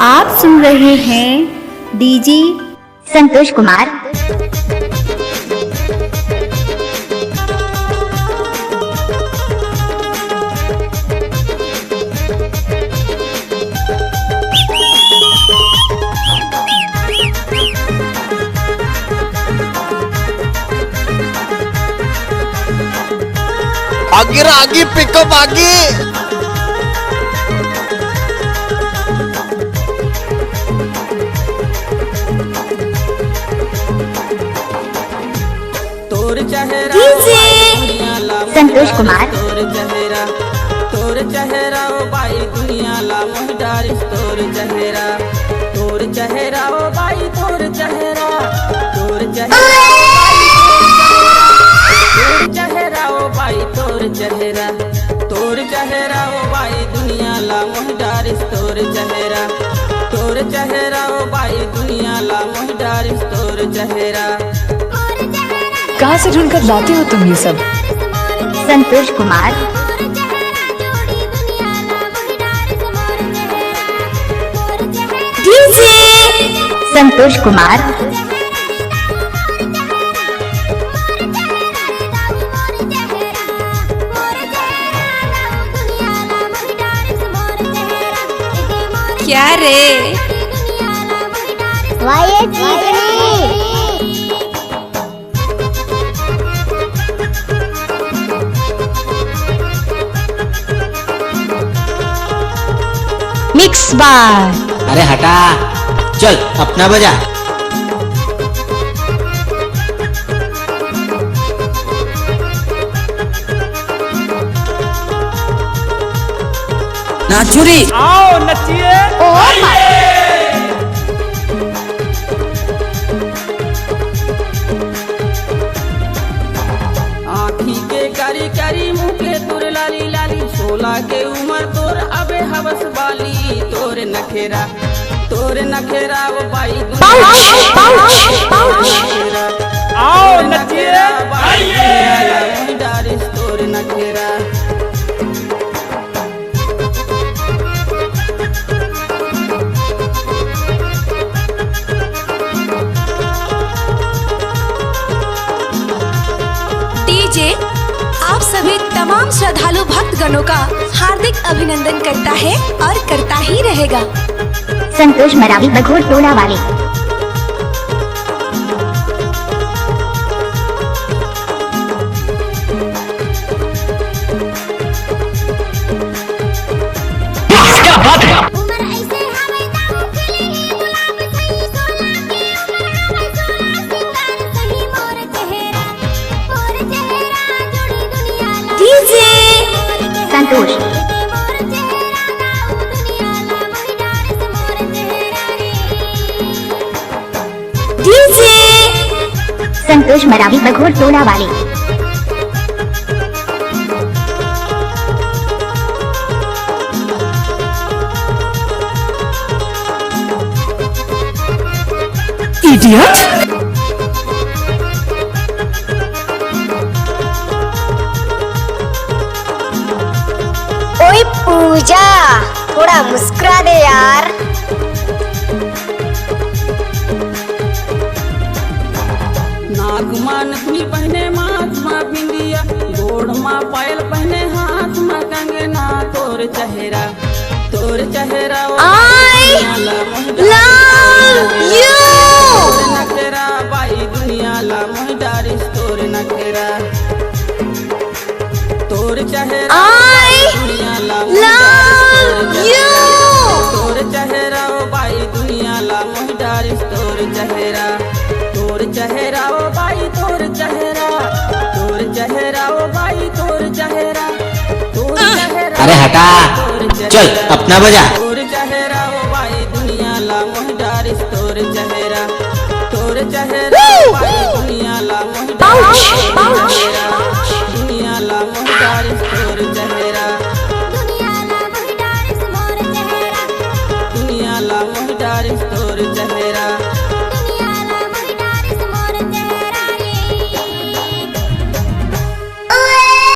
आप सुन रहे हैं डीजी संतोष कुमार। आगे आगे पिकअप आगे। संतोष कुमार। तोर चेहरा ओ बाई दुनिया ला मोहडारिस तोर चेहरा ओ बाई तोर चेहरा ओ बाई तोर चेहरा ओ बाई दुनिया ला मोहडारिस तोर चेहरा ओ बाई दुनिया ला मोहडारिस तोर चेहरा। कहाँ से ढूंढ कर लाते हो तुम ये सब? संतोष कुमार। डीजे संतोष कुमार। क्या रे? मिक्स बार। अरे हटा, चल अपना बजा। नाचुरी आओ नचिए। आँखी के कारी कारी मुँह के तोर लाली लाली 16 के उम्र तोर अबे हवस वाली तोर नखेरा वो बाई आओ नचिए डारिस तोर नखेरा। डीजे आप सभी तमाम श्रद्धालु भक्तगणों का हार्दिक अभिनंदन करता है और करता ही रहेगा। संतोष मरावी बघोर टोला वाले। क्या बात है? डीजे संतोष। डीजे संतोष मरावी बघोर टोला वाले। इडियट! ओए पूजा, थोड़ा मुस्कुरा दे यार। नाक माँ नथनी पहने माथ माँ बिंदिया गोड़ माँ पायल पहने हाथ माँ कंगना तोर चेहरा ओ नखेरा बाई दुनिया ला मोहडारिस तोर नखेरा तोर चेहरा दुनिया ला तोर चेहरा ओ बाई दुनिया ला मोहडारिस तोर चेहरा ओ बाई तोर चेहरा ओ बाई तोर चेहरा अरे हटा, चल अपना बजा। तोर चेहरा ओ बाई दुनिया ला मोहडारिस तोर चेहरा ओ बाई दुनिया ला मोहडारिस तोर चेहरा।